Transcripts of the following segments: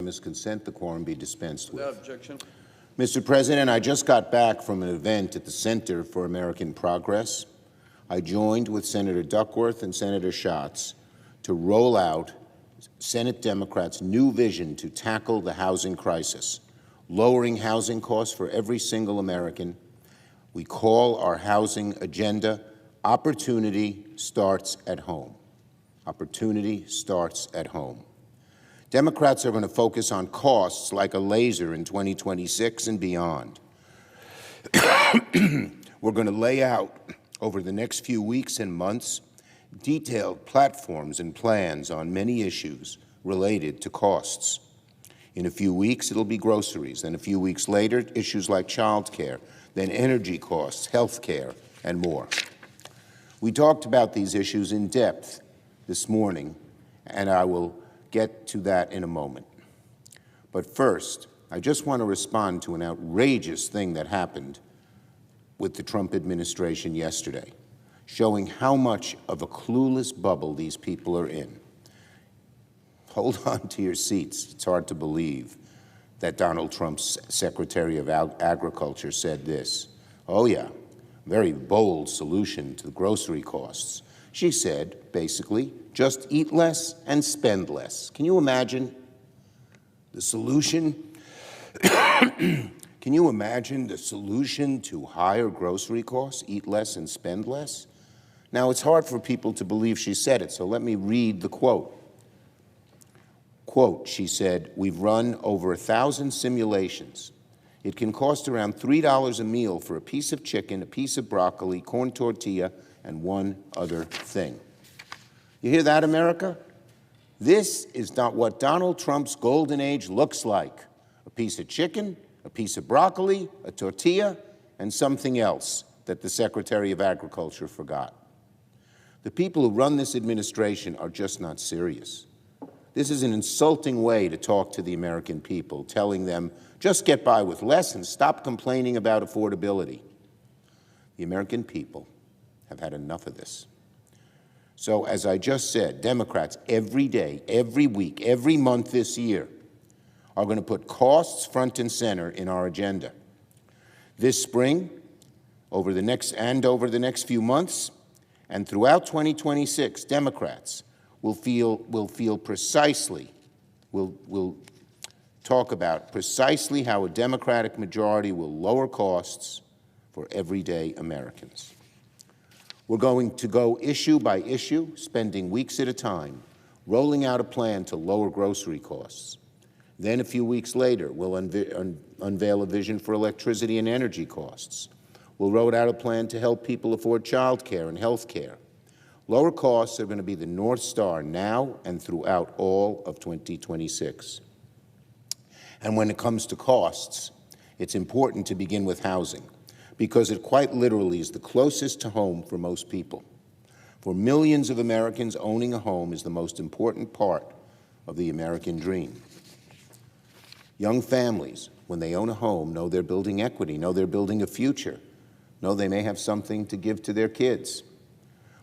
unanimous consent, the quorum be dispensed with. Without objection. Mr. President, I just got back from an event at the Center for American Progress. I joined with Senator Duckworth and Senator Schatz to roll out Senate Democrats' new vision to tackle the housing crisis, lowering housing costs for every single American. We call our housing agenda Opportunity Starts at Home. Opportunity starts at home. Democrats are going to focus on costs like a laser in 2026 and beyond. We're going to lay out over the next few weeks and months detailed platforms and plans on many issues related to costs. In a few weeks, it'll be groceries. Then a few weeks later, issues like child care, then energy costs, health care, and more. We talked about these issues in depth this morning, and I will get to that in a moment. But first, I just want to respond to an outrageous thing that happened with the Trump administration yesterday, showing how much of a clueless bubble these people are in. Hold on to your seats. It's hard to believe that Donald Trump's Secretary of Agriculture said this. Oh yeah, very bold solution to the grocery costs. She said, basically, just eat less and spend less. Can you imagine the solution? Can you imagine the solution to higher grocery costs? Eat less and spend less? Now, it's hard for people to believe she said it, so let me read the quote. Quote, she said, "We've run over 1,000 simulations. It can cost around $3 a meal for a piece of chicken, a piece of broccoli, corn tortilla, and one other thing." You hear that, America? This is not what Donald Trump's golden age looks like. A piece of chicken, a piece of broccoli, a tortilla, and something else that the Secretary of Agriculture forgot. The people who run this administration are just not serious. This is an insulting way to talk to the American people, telling them, just get by with less and stop complaining about affordability. The American people have had enough of this. So, as I just said, Democrats every day, every week, every month this year are going to put costs front and center in our agenda. This spring, over the next few months, and throughout 2026, Democrats will talk about precisely how a Democratic majority will lower costs for everyday Americans. We're going to go issue by issue, spending weeks at a time, rolling out a plan to lower grocery costs. Then a few weeks later, we'll unveil a vision for electricity and energy costs. We'll roll out a plan to help people afford child care and health care. Lower costs are going to be the North Star now and throughout all of 2026. And when it comes to costs, it's important to begin with housing, because it quite literally is the closest to home for most people. For millions of Americans, owning a home is the most important part of the American dream. Young families, when they own a home, know they're building equity, know they're building a future, know they may have something to give to their kids.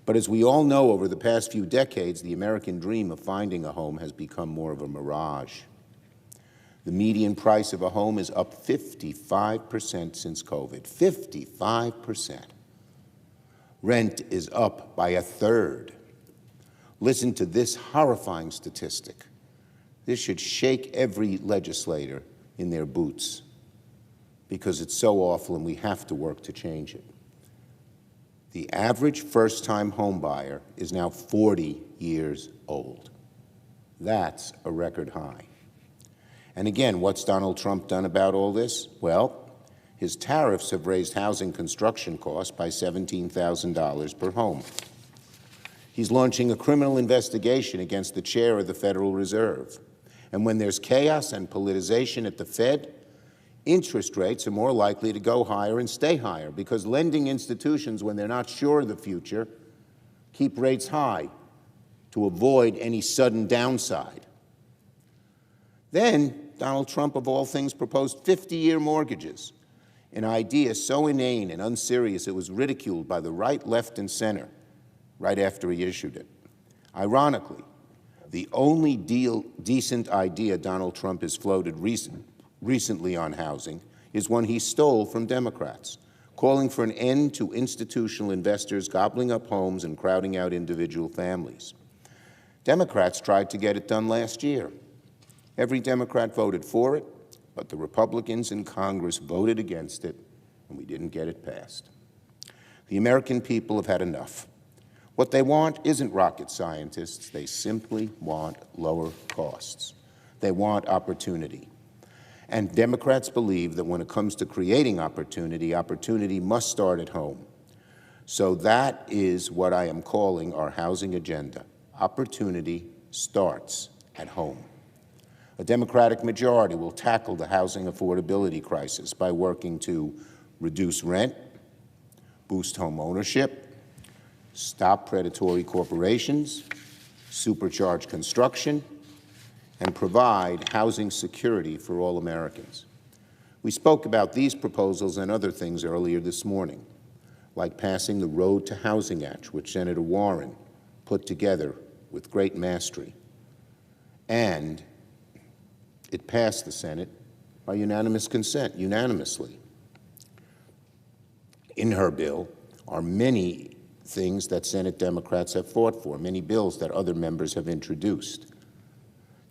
But as we all know, over the past few decades, the American dream of finding a home has become more of a mirage. The median price of a home is up 55% since COVID, 55%. Rent is up by a third. Listen to this horrifying statistic. This should shake every legislator in their boots, because it's so awful and we have to work to change it. The average first-time home buyer is now 40 years old. That's a record high. And again, what's Donald Trump done about all this? Well, his tariffs have raised housing construction costs by $17,000 per home. He's launching a criminal investigation against the chair of the Federal Reserve. And when there's chaos and politicization at the Fed, interest rates are more likely to go higher and stay higher, because lending institutions, when they're not sure of the future, keep rates high to avoid any sudden downside. Then Donald Trump, of all things, proposed 50-year mortgages, an idea so inane and unserious it was ridiculed by the right, left, and center right after he issued it. Ironically, The only decent idea Donald Trump has floated recently on housing is one he stole from Democrats, calling for an end to institutional investors gobbling up homes and crowding out individual families. Democrats tried to get it done last year. Every Democrat voted for it, but the Republicans in Congress voted against it, and we didn't get it passed. The American people have had enough. What they want isn't rocket scientists. They simply want lower costs. They want opportunity. And Democrats believe that when it comes to creating opportunity, opportunity must start at home. So that is what I am calling our housing agenda. Opportunity starts at home. A Democratic majority will tackle the housing affordability crisis by working to reduce rent, boost home ownership, stop predatory corporations, supercharge construction, and provide housing security for all Americans. We spoke about these proposals and other things earlier this morning, like passing the Road to Housing Act, which Senator Warren put together with great mastery. And it passed the Senate by unanimous consent, unanimously. In her bill are many things that Senate Democrats have fought for, many bills that other members have introduced.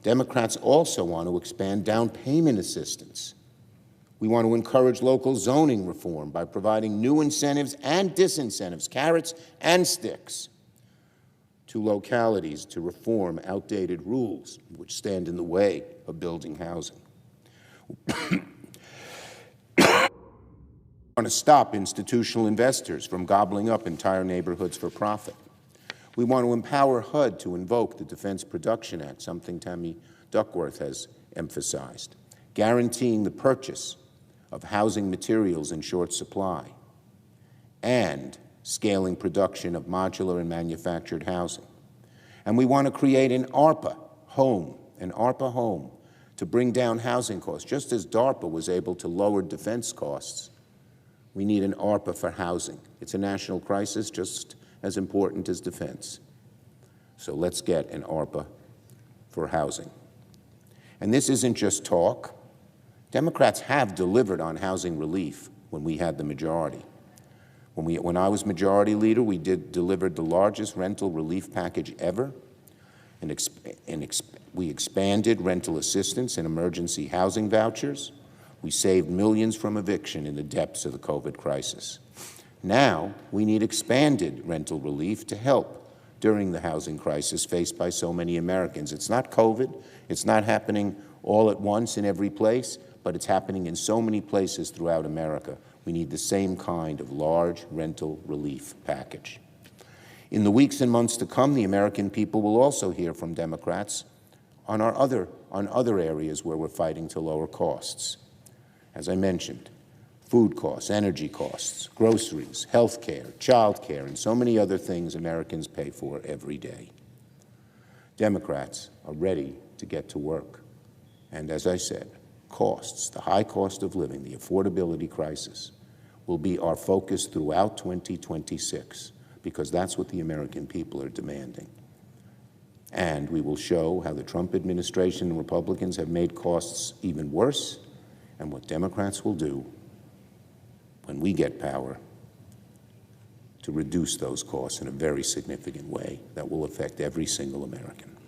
Democrats also want to expand down payment assistance. We want to encourage local zoning reform by providing new incentives and disincentives, carrots and sticks, to localities to reform outdated rules which stand in the way of building housing. We want to stop institutional investors from gobbling up entire neighborhoods for profit. We want to empower HUD to invoke the Defense Production Act, something Tammy Duckworth has emphasized, guaranteeing the purchase of housing materials in short supply, and scaling production of modular and manufactured housing. And we want to create an ARPA home, to bring down housing costs. Just as DARPA was able to lower defense costs, we need an ARPA for housing. It's a national crisis just as important as defense. So let's get an ARPA for housing. And this isn't just talk. Democrats have delivered on housing relief when we had the majority. When I was majority leader, we delivered the largest rental relief package ever, and we expanded rental assistance and emergency housing vouchers. We saved millions from eviction in the depths of the COVID crisis. Now, we need expanded rental relief to help during the housing crisis faced by so many Americans. It's not COVID. It's not happening all at once in every place, but it's happening in so many places throughout America. We need the same kind of large rental relief package. In the weeks and months to come, the American people will also hear from Democrats on other areas where we're fighting to lower costs. As I mentioned, food costs, energy costs, groceries, health care, child care, and so many other things Americans pay for every day. Democrats are ready to get to work. And as I said, costs, the high cost of living, the affordability crisis, will be our focus throughout 2026, because that's what the American people are demanding. And we will show how the Trump administration and Republicans have made costs even worse, and what Democrats will do when we get power to reduce those costs in a very significant way that will affect every single American.